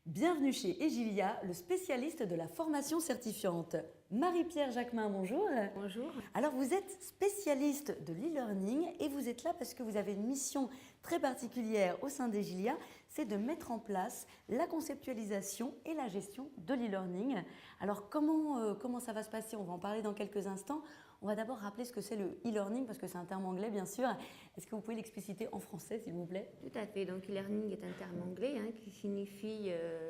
Bienvenue chez Egilia, le spécialiste de la formation certifiante. Marie-Pierre Jacquemin, bonjour. Bonjour. Alors vous êtes spécialiste de l'e-learning et vous êtes là parce que vous avez une mission très particulière au sein d'Egilia, c'est de mettre en place la conceptualisation et la gestion de l'e-learning. Alors comment ça va se passer? On va en parler dans quelques instants. On va d'abord rappeler ce que c'est le e-learning parce que c'est un terme anglais bien sûr. Est-ce que vous pouvez l'expliciter en français s'il vous plaît? Tout à fait. Donc, e-learning est un terme anglais qui signifie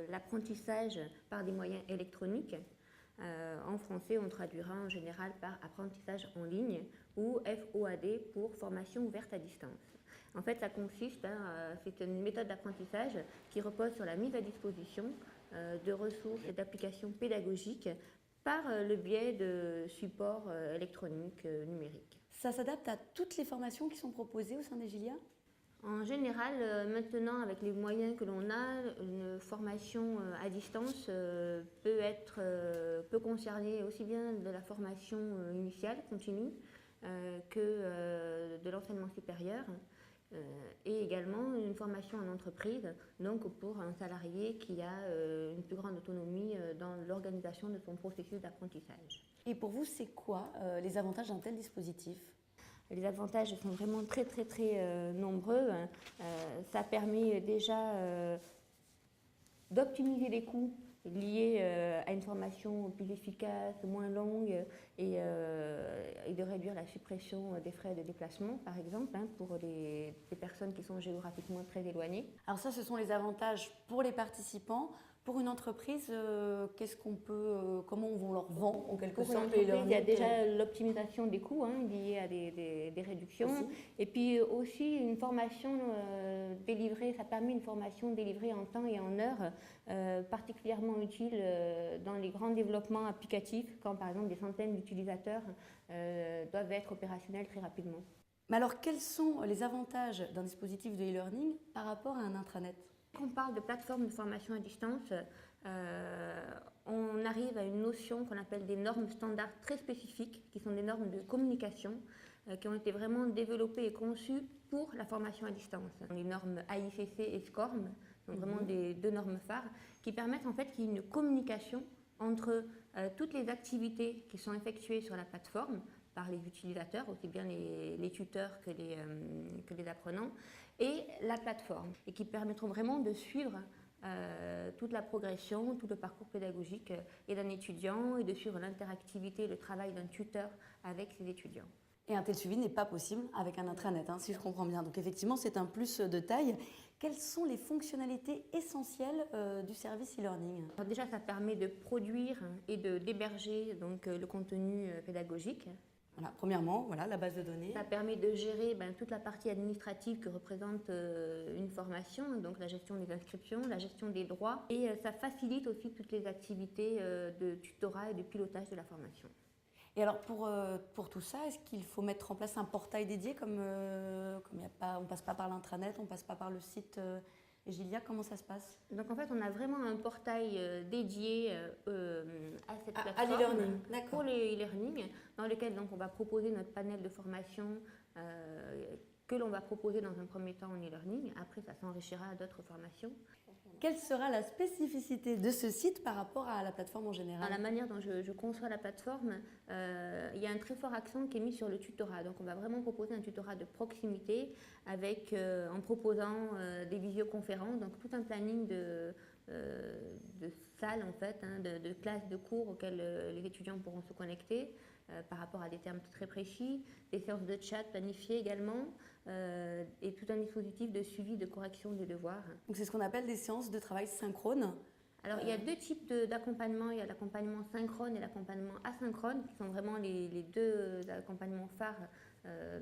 l'apprentissage par des moyens électroniques. En français, on traduira en général par apprentissage en ligne ou FOAD pour formation ouverte à distance. En fait, ça consiste, c'est une méthode d'apprentissage qui repose sur la mise à disposition de ressources et d'applications pédagogiques par le biais de supports électroniques numériques. Ça s'adapte à toutes les formations qui sont proposées au sein d'Egilia? En général, maintenant, avec les moyens que l'on a, une formation à distance peut concerner aussi bien de la formation initiale, continue, que de l'enseignement supérieur, et également une formation en entreprise, donc pour un salarié qui a une plus grande autonomie dans l'organisation de son processus d'apprentissage. Et pour vous, c'est quoi les avantages d'un tel dispositif? Les avantages sont vraiment très nombreux. Ça permet déjà d'optimiser les coûts liés à une formation plus efficace, moins longue et de réduire la suppression des frais de déplacement, par exemple, pour les personnes qui sont géographiquement très éloignées. Alors ça, ce sont les avantages pour les participants. Pour une entreprise, comment on leur vend en quelque sorte il y a déjà l'optimisation des coûts liés à des réductions. Aussi. Et puis aussi une formation délivrée, ça permet une formation délivrée en temps et en heure, particulièrement utile dans les grands développements applicatifs, quand par exemple des centaines d'utilisateurs doivent être opérationnels très rapidement. Mais alors quels sont les avantages d'un dispositif de e-learning par rapport à un intranet ? Quand on parle de plateforme de formation à distance, on arrive à une notion qu'on appelle des normes standards très spécifiques, qui sont des normes de communication, qui ont été vraiment développées et conçues pour la formation à distance. Les normes AICC et SCORM sont vraiment deux normes phares qui permettent en fait qu'il y ait une communication entre toutes les activités qui sont effectuées sur la plateforme par les utilisateurs, aussi bien les tuteurs que les apprenants, et la plateforme, et qui permettront vraiment de suivre toute la progression, tout le parcours pédagogique et d'un étudiant, et de suivre l'interactivité et le travail d'un tuteur avec ses étudiants. Et un tel suivi n'est pas possible avec un intranet, si je comprends bien. Donc effectivement, c'est un plus de taille. Quelles sont les fonctionnalités essentielles du service e-learning ? Déjà, ça permet de produire et d'héberger le contenu pédagogique. Voilà, premièrement, voilà, la base de données. Ça permet de gérer toute la partie administrative que représente une formation, donc la gestion des inscriptions, la gestion des droits, et ça facilite aussi toutes les activités de tutorat et de pilotage de la formation. Et alors pour tout ça, est-ce qu'il faut mettre en place un portail dédié comme on ne passe pas par l'intranet, on ne passe pas par le site Egilia, comment ça se passe? Donc en fait, on a vraiment un portail dédié à cette plateforme à l'e-learning, pour le e-learning, dans lequel donc, on va proposer notre panel de formation que l'on va proposer dans un premier temps en e-learning. Après, ça s'enrichira d'autres formations. Quelle sera la spécificité de ce site par rapport à la plateforme en général? Dans la manière dont je conçois la plateforme, il y a un très fort accent qui est mis sur le tutorat. Donc on va vraiment proposer un tutorat de proximité en proposant des visioconférences, donc tout un planning de salles en fait, de classes de cours auxquelles les étudiants pourront se connecter par rapport à des termes très précis, des séances de chat planifiées également et tout un dispositif de suivi de correction des devoirs. Donc c'est ce qu'on appelle des séances de travail synchrone. Alors, il y a deux types d'accompagnement. Il y a l'accompagnement synchrone et l'accompagnement asynchrone, qui sont vraiment les deux accompagnements phares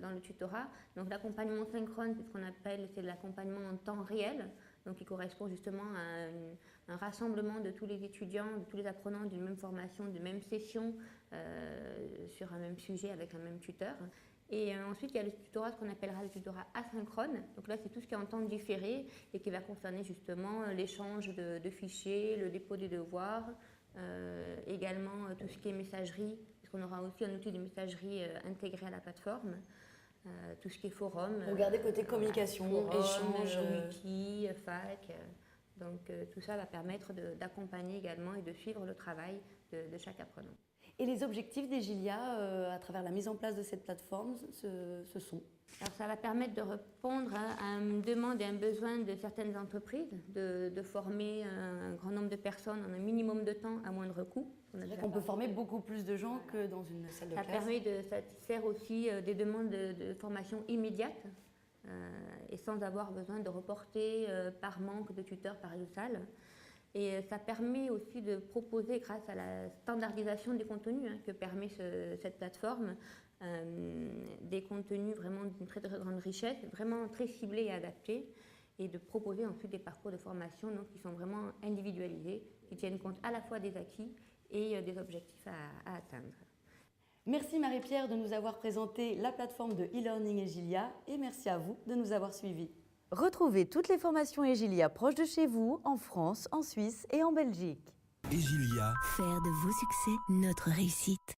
dans le tutorat. Donc, l'accompagnement synchrone, c'est ce qu'on appelle l'accompagnement en temps réel, donc qui correspond justement à un rassemblement de tous les étudiants, de tous les apprenants d'une même formation, d'une même session sur un même sujet avec un même tuteur. Et ensuite, il y a le tutorat, ce qu'on appellera le tutorat asynchrone. Donc là, c'est tout ce qui est en temps différé et qui va concerner justement l'échange de fichiers, le dépôt des devoirs, également tout ce qui est messagerie, puisqu'on aura aussi un outil de messagerie intégré à la plateforme. Tout ce qui est forum. Regardez côté communication, forum, échange. wiki, fac. Donc tout ça va permettre d'accompagner également et de suivre le travail de chaque apprenant. Et les objectifs d'Egilia, à travers la mise en place de cette plateforme, ce sont? Alors ça va permettre de répondre à une demande et un besoin de certaines entreprises, de former un grand nombre de personnes en un minimum de temps à moindre coût. C'est vrai qu'on peut former beaucoup plus de gens que dans une salle de classe. Ça permet de satisfaire aussi des demandes de formation immédiate et sans avoir besoin de reporter par manque de tuteurs par une salle. Et ça permet aussi de proposer, grâce à la standardisation des contenus que permet cette plateforme, des contenus vraiment d'une très, très grande richesse, vraiment très ciblés et adaptés, et de proposer ensuite des parcours de formation donc, qui sont vraiment individualisés, qui tiennent compte à la fois des acquis et des objectifs à atteindre. Merci Marie-Pierre de nous avoir présenté la plateforme de e-learning Egilia et merci à vous de nous avoir suivis. Retrouvez toutes les formations Egilia proches de chez vous, en France, en Suisse et en Belgique. Egilia. Faire de vos succès notre réussite.